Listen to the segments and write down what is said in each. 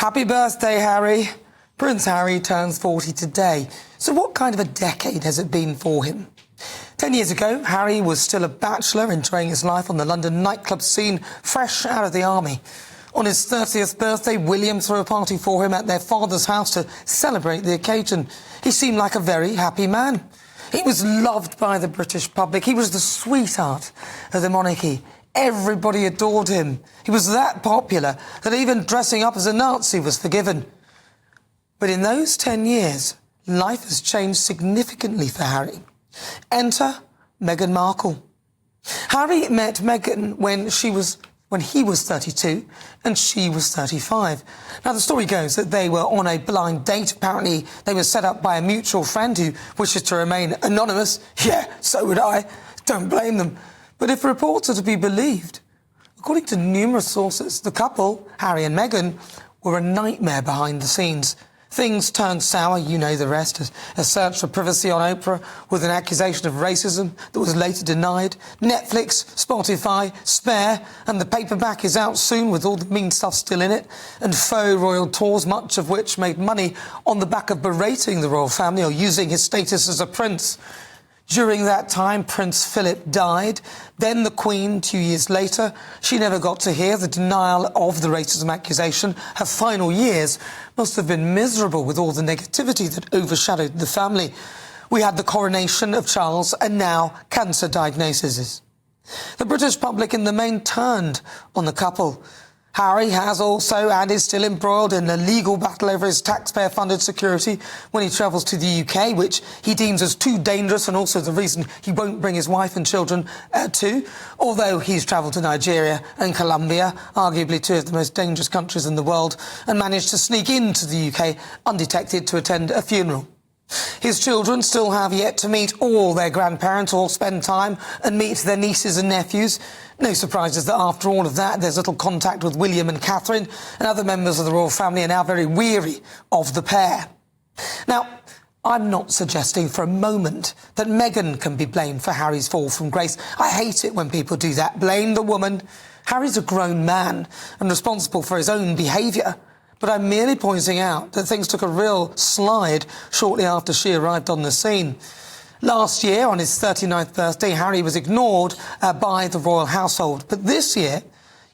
Happy birthday, Harry. Prince Harry turns 40 today. So what kind of a decade has it been for him? 10 years ago, Harry was still a bachelor, enjoying his life on the London nightclub scene, fresh out of the army. On his 30th birthday, William threw a party for him at their father's house to celebrate the occasion. He seemed like a very happy man. He was loved by the British public. He was the sweetheart of the monarchy. Everybody adored him. He was that popular that even dressing up as a Nazi was forgiven. But in those 10 years, life has changed significantly for Harry. Enter Meghan Markle. Harry met Meghan when he was 32 and she was 35. Now, the story goes that they were on a blind date. Apparently, they were set up by a mutual friend who wishes to remain anonymous. Yeah, so would I. Don't blame them. But if reports are to be believed, according to numerous sources, the couple, Harry and Meghan, were a nightmare behind the scenes. Things turned sour, you know the rest. A search for privacy on Oprah with an accusation of racism that was later denied. Netflix, Spotify, Spare, and the paperback is out soon with all the mean stuff still in it. And faux royal tours, much of which made money on the back of berating the royal family or using his status as a prince. During that time, Prince Philip died. Then the Queen, 2 years later. She never got to hear the denial of the racism accusation. Her final years must have been miserable with all the negativity that overshadowed the family. We had the coronation of Charles and now cancer diagnoses. The British public in the main turned on the couple. Harry has also and is still embroiled in a legal battle over his taxpayer-funded security when he travels to the UK, which he deems as too dangerous and also the reason he won't bring his wife and children to, although he's travelled to Nigeria and Colombia, arguably two of the most dangerous countries in the world, and managed to sneak into the UK undetected to attend a funeral. His children still have yet to meet all their grandparents or spend time and meet their nieces and nephews. No surprises that after all of that, there's little contact with William and Catherine, and other members of the royal family are now very weary of the pair. Now, I'm not suggesting for a moment that Meghan can be blamed for Harry's fall from grace. I hate it when people do that. Blame the woman. Harry's a grown man and responsible for his own behaviour. But I'm merely pointing out that things took a real slide shortly after she arrived on the scene. Last year, on his 39th birthday, Harry was ignored by the royal household. But this year,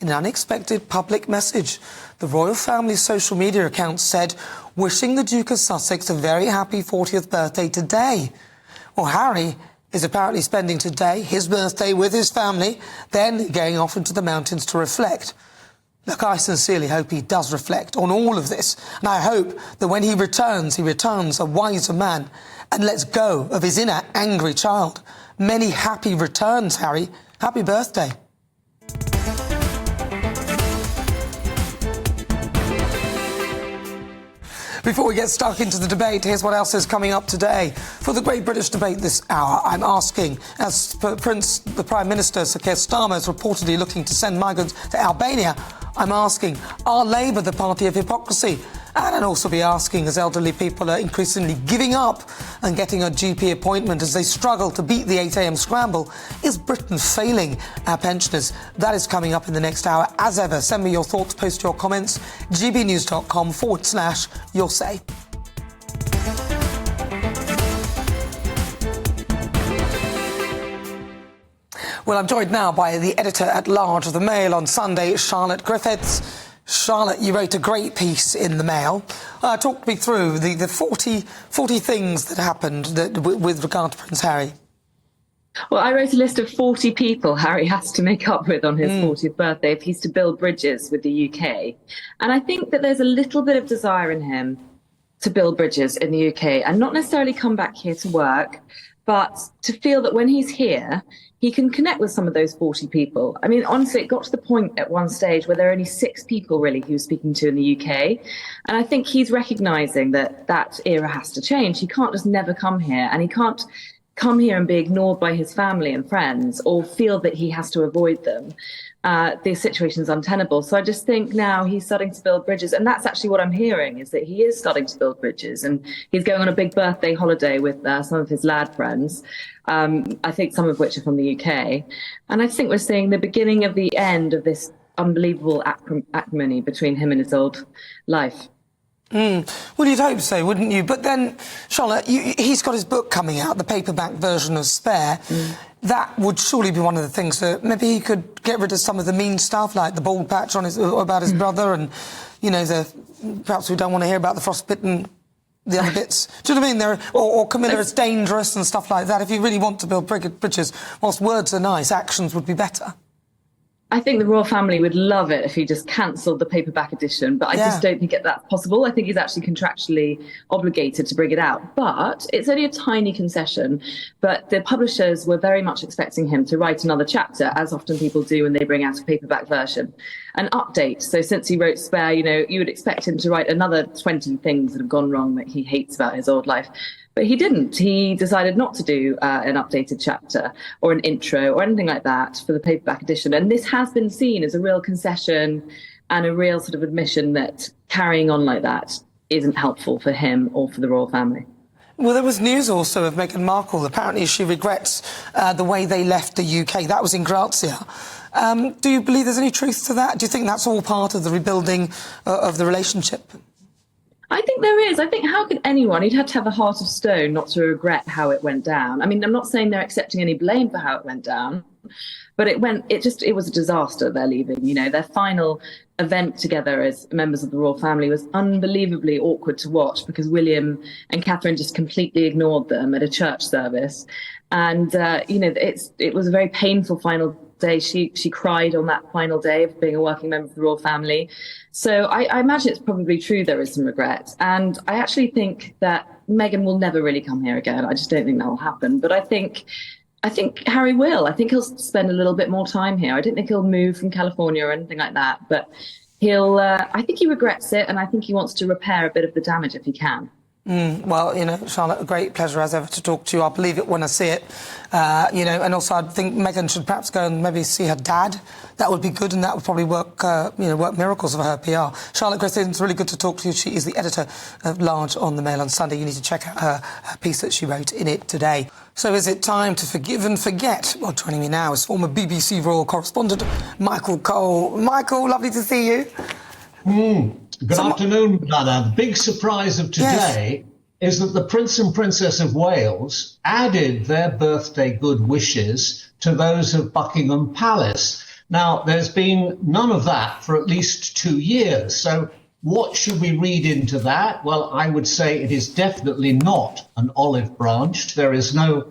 in an unexpected public message, the royal family's social media account said, wishing the Duke of Sussex a very happy 40th birthday today. Well, Harry is apparently spending today, his birthday, with his family, then going off into the mountains to reflect. Look, I sincerely hope he does reflect on all of this, and I hope that when he returns a wiser man and lets go of his inner angry child. Many happy returns, Harry. Happy birthday. Before we get stuck into the debate, here's what else is coming up today. For the Great British Debate this hour, I'm asking, as the Prime Minister, Sir Keir Starmer, is reportedly looking to send migrants to Albania, I'm asking, are Labour the party of hypocrisy? And I'll also be asking, as elderly people are increasingly giving up and getting a GP appointment as they struggle to beat the 8 a.m. scramble, is Britain failing our pensioners? That is coming up in the next hour. As ever, send me your thoughts, post your comments, gbnews.com/your say. Well, I'm joined now by the editor-at-large of the Mail on Sunday, Charlotte Griffiths. Charlotte, you wrote a great piece in the Mail. Talk me through the 40 things that happened with regard to Prince Harry. Well, I wrote a list of 40 people Harry has to make up with on his 40th birthday if he's to build bridges with the UK. And I think that there's a little bit of desire in him to build bridges in the UK and not necessarily come back here to work, but to feel that when he's here, he can connect with some of those 40 people. I mean, honestly, it got to the point at one stage where there are only 6 people really he was speaking to in the UK. And I think he's recognising that that era has to change. He can't just never come here, and he can't come here and be ignored by his family and friends or feel that he has to avoid them. The situation's untenable. So I just think now he's starting to build bridges. And that's actually what I'm hearing, is that he is starting to build bridges. And he's going on a big birthday holiday with some of his lad friends, I think some of which are from the UK. And I think we're seeing the beginning of the end of this unbelievable acrimony between him and his old life. Well, you'd hope so, wouldn't you? But then, Charlotte, he's got his book coming out, the paperback version of Spare. That would surely be one of the things that maybe he could get rid of some of the mean stuff, like the bald patch on about his brother, and perhaps we don't want to hear about the frostbitten, the other bits. Do you know what I mean? Or Camilla is dangerous and stuff like that. If you really want to build bridges, whilst words are nice, actions would be better. I think the royal family would love it if he just cancelled the paperback edition, but I just don't think that's possible. I think he's actually contractually obligated to bring it out. But it's only a tiny concession. But the publishers were very much expecting him to write another chapter, as often people do when they bring out a paperback version. An update. So since he wrote Spare, you would expect him to write another 20 things that have gone wrong that he hates about his old life. But he didn't. He decided not to do an updated chapter or an intro or anything like that for the paperback edition. And this has been seen as a real concession and a real sort of admission that carrying on like that isn't helpful for him or for the royal family. Well, there was news also of Meghan Markle. Apparently she regrets the way they left the UK. That was in Grazia. Do you believe there's any truth to that? Do you think that's all part of the rebuilding of the relationship? I think there is. I think how could anyone, he'd have to have a heart of stone not to regret how it went down. I mean, I'm not saying they're accepting any blame for how it went down, but it was a disaster, their leaving. Their final event together as members of the royal family was unbelievably awkward to watch because William and Catherine just completely ignored them at a church service. And, it was a very painful final day. She cried on that final day of being a working member of the royal family. So I imagine it's probably true there is some regret. And I actually think that Meghan will never really come here again. I just don't think that will happen. But I think Harry will. I think he'll spend a little bit more time here. I don't think he'll move from California or anything like that. But I think he regrets it. And I think he wants to repair a bit of the damage if he can. Well, Charlotte, a great pleasure as ever to talk to you. I'll believe it when I see it. And also I think Meghan should perhaps go and maybe see her dad. That would be good, and that would probably work miracles for her PR. Charlotte Griffin, it's really good to talk to you. She is the editor of Large on the Mail on Sunday. You need to check out her piece that she wrote in it today. So is it time to forgive and forget? Well, joining me now is former BBC royal correspondent Michael Cole. Michael, lovely to see you. Good afternoon, Nana. The big surprise of today is that the Prince and Princess of Wales added their birthday good wishes to those of Buckingham Palace. Now, there's been none of that for at least 2 years. So what should we read into that? Well, I would say it is definitely not an olive branch. There is no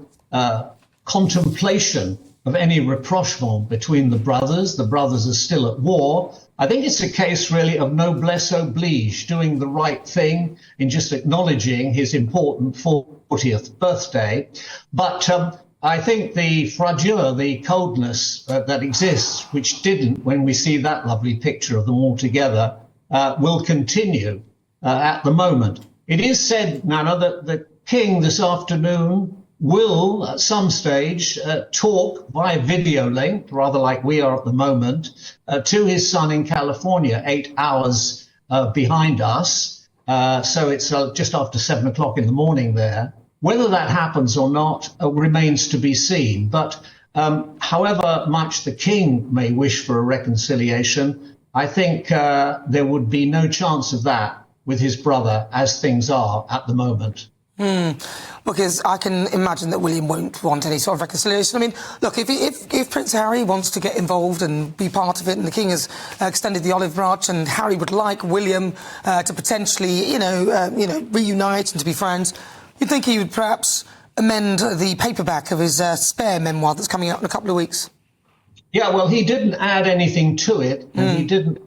contemplation of any rapprochement between the brothers. The brothers are still at war. I think it's a case really of noblesse oblige, doing the right thing in just acknowledging his important 40th birthday. But I think the froidure, the coldness that exists, which didn't when we see that lovely picture of them all together, will continue at the moment. It is said, Nana, that the King this afternoon will at some stage talk via video link, rather like we are at the moment, to his son in California, 8 hours behind us. So it's just after 7 o'clock in the morning there. Whether that happens or not remains to be seen. But however much the King may wish for a reconciliation, I think there would be no chance of that with his brother as things are at the moment. Because I can imagine that William won't want any sort of reconciliation. I mean, look, if Prince Harry wants to get involved and be part of it, and the King has extended the olive branch, and Harry would like William to potentially, reunite and to be friends, you'd think he would perhaps amend the paperback of his Spare memoir that's coming out in a couple of weeks. Yeah, well, he didn't add anything to it, and he didn't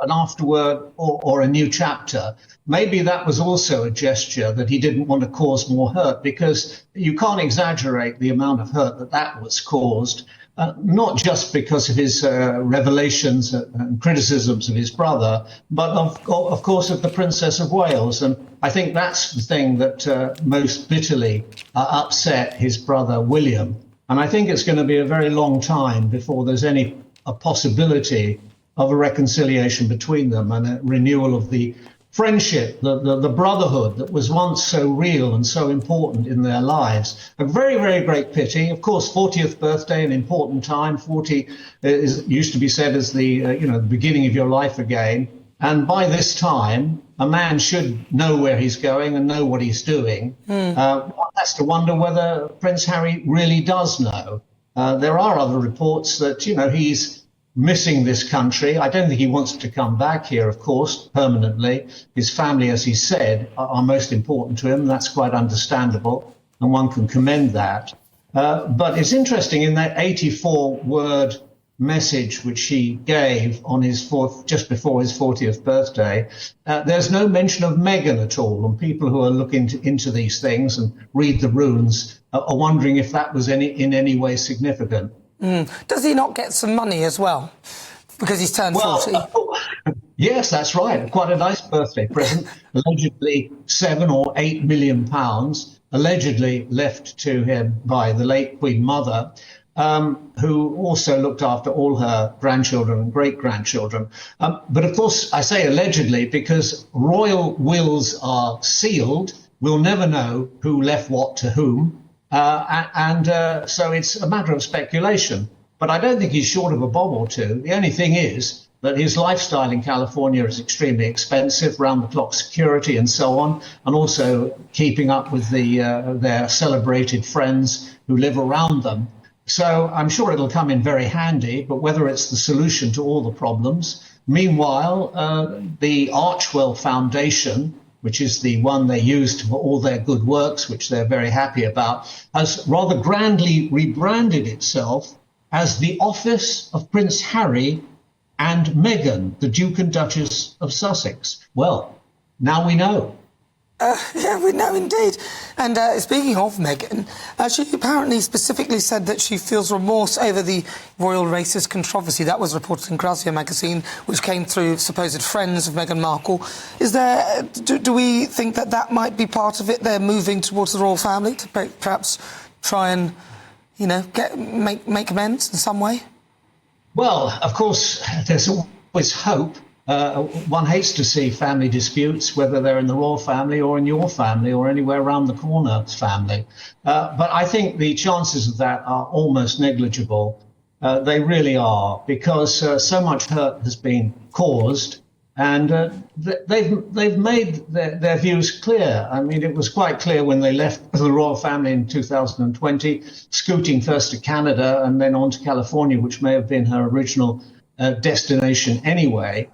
an afterword or a new chapter. Maybe that was also a gesture that he didn't want to cause more hurt, because you can't exaggerate the amount of hurt that was caused, not just because of his revelations and criticisms of his brother, but of course of the Princess of Wales. And I think that's the thing that most bitterly upset his brother William. And I think it's going to be a very long time before there's a possibility of a reconciliation between them and a renewal of the friendship, the brotherhood that was once so real and so important in their lives. A very, very great pity. Of course, 40th birthday, an important time. 40 used to be said as the the beginning of your life again. And by this time, a man should know where he's going and know what he's doing. One has to wonder whether Prince Harry really does know. There are other reports that, he's missing this country. I don't think he wants to come back here, of course, permanently. His family, as he said, are most important to him. That's quite understandable, and one can commend that. But it's interesting in that 84-word message which he gave on just before his 40th birthday, there's no mention of Meghan at all. And people who are looking into these things and read the runes are wondering if that was in any way significant. Does he not get some money as well? Because he's turned 40. Yes, that's right. Quite a nice birthday present. Allegedly £7 or £8 million, allegedly left to him by the late Queen Mother, who also looked after all her grandchildren and great-grandchildren. But of course, I say allegedly because royal wills are sealed. We'll never know who left what to whom. So it's a matter of speculation. But I don't think he's short of a bob or two. The only thing is that his lifestyle in California is extremely expensive, round-the-clock security and so on, and also keeping up with their celebrated friends who live around them. So I'm sure it'll come in very handy, but whether it's the solution to all the problems. Meanwhile, the Archwell Foundation, which is the one they used for all their good works, which they're very happy about, has rather grandly rebranded itself as the Office of Prince Harry and Meghan, the Duke and Duchess of Sussex. Well, now we know. Yeah, we know indeed. And speaking of Meghan, she apparently specifically said that she feels remorse over the royal racist controversy. That was reported in Grazia magazine, which came through supposed friends of Meghan Markle. Is there? Do we think that might be part of it? They're moving towards the royal family to perhaps try and, make amends in some way? Well, of course, there's always hope. One hates to see family disputes, whether they're in the royal family or in your family or anywhere around the corner family. But I think the chances of that are almost negligible. They really are, because so much hurt has been caused, and they've made their views clear. I mean, it was quite clear when they left the royal family in 2020, scooting first to Canada and then on to California, which may have been her original destination anyway.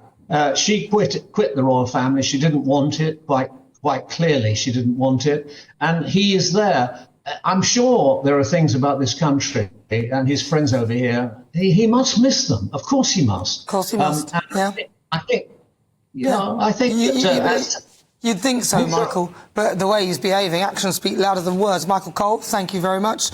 She quit the royal family. She didn't want it, quite clearly she didn't want it. And he is there. I'm sure there are things about this country and his friends over here. He must miss them. Of course he must. Of course he must, yeah. I think you'd think so, Michael. But the way he's behaving, actions speak louder than words. Michael Cole, thank you very much.